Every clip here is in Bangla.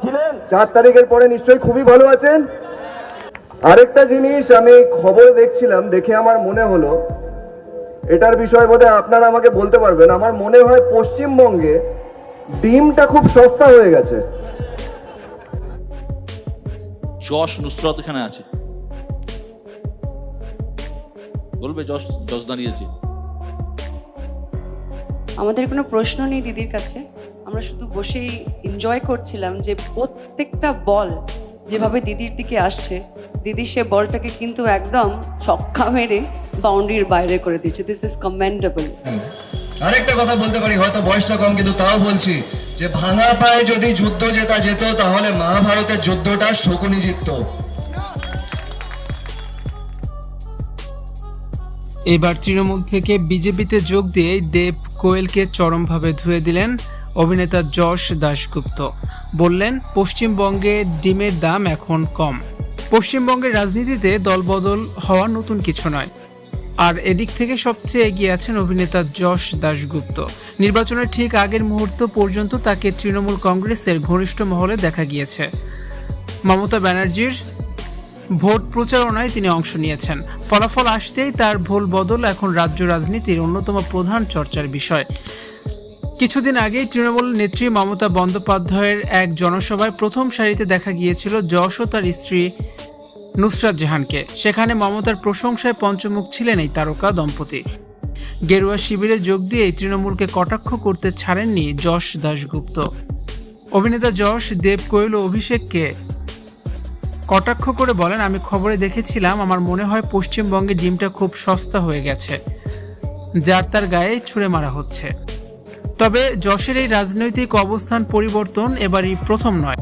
4 তারিখের পরে নিশ্চয়ই খুবই ভালো আছেন। আরেকটা জিনিস আমি খবরে দেখছিলাম, দেখে আমার মনে হলো, এটার বিষয়ে বোধহয় আপনারা আমাকে বলতে পারবেন, আমার মনে হয় পশ্চিমবঙ্গে ডিমটা খুব সস্তা হয়ে গেছে। যশ নুসরত এখানে আছে, বলবে যশ দাঁড়িয়েছে। আমাদের কোনো প্রশ্ন নেই দিদির কাছে, আমরা শুধু বসেই এনজয় করছিলাম যে প্রত্যেকটা বল যেভাবে দিদির দিকে আসছে, দিদি সে বলটাকে কিন্তু একদম ছক্কা মেরে বাউন্ডারির বাইরে করে দিচ্ছে। This is commendable. আরেকটা কথা বলতে পারি, হয়তো বয়সটা কম কিন্তু তাও বলছি, যে ভাঙা পায়ে যদি যুদ্ধ জেতা যেত তাহলে মহাভারতের যুদ্ধটা শকুনি জিততো। এবার তৃণমূল থেকে বিজেপিতে যোগ দিয়ে দেব কোয়েলকে চরমভাবে ধুয়ে দিলেন অভিনেতা যশ দাশগুপ্ত। বললেন, পশ্চিমবঙ্গে ডিমের দাম এখন কম। পশ্চিমবঙ্গের রাজনীতিতে দলবদল হওয়া নতুন কিছু নয়, আর এদিক থেকে সবচেয়ে এগিয়ে আছেন অভিনেতা যশ দাশগুপ্ত। নির্বাচনের ঠিক আগের মুহূর্ত পর্যন্ত তাকে তৃণমূল কংগ্রেসের ঘনিষ্ঠ মহলে দেখা গিয়েছে। মমতা ব্যানার্জির ভোট প্রচারণায় তিনি অংশ নিয়েছেন। ফলাফল আসতেই তার ভোল বদল এখন রাজ্য রাজনীতির অন্যতম প্রধান চর্চার বিষয়। কিছুদিন আগেই তৃণমূল নেত্রী মমতা বন্দ্যোপাধ্যায়ের এক জনসভায় প্রথম সারিতে দেখা গিয়েছিল যশ ও তার স্ত্রী নুসরাত জাহানকে। সেখানে মমতার প্রশংসায় পঞ্চমুখ ছিলেন এই তারকা দম্পতি। গেরুয়া শিবিরে যোগ দিয়ে তৃণমূলকে কটাক্ষ করতে ছাড়েননি যশ দাশগুপ্ত। অভিনেতা যশ দেব কোয়েল ও অভিষেককে কটাক্ষ করে বলেন, আমি খবরে দেখেছিলাম, আমার মনে হয় পশ্চিমবঙ্গে ডিমটা খুব সস্তা হয়ে গেছে, যার তার গায়ে ছুঁড়ে মারা হচ্ছে। তবে যশের এই রাজনৈতিক অবস্থান পরিবর্তন এবারই প্রথম নয়।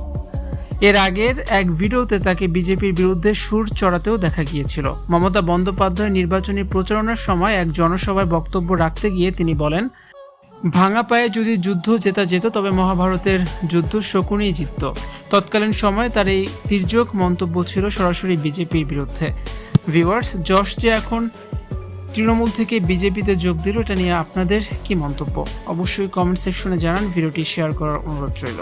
এর আগের এক ভিডিওতে তাকে বিজেপির বিরুদ্ধে সুর চড়াতেও দেখা গিয়েছিল। মমতা বন্দ্যোপাধ্যায় নির্বাচনী প্রচারণার সময় এক জনসভায় বক্তব্য রাখতে গিয়ে তিনি বলেন, ভাঙা পায়ে যদি যুদ্ধ জেতা যেত তবে মহাভারতের যুদ্ধ শকুনি জিতত। তৎকালীন সময়ে তার এই তির্যক মন্তব্য ছিল সরাসরি বিজেপির বিরুদ্ধে। ভিউয়ার্স, যশ যে এখন তৃণমূল থেকে বিজেপিতে যোগ দিল, এটা নিয়ে আপনাদের কি মন্তব্য? অবশ্যই কমেন্ট সেকশনে জানান। ভিডিওটি শেয়ার করার অনুরোধ রইল।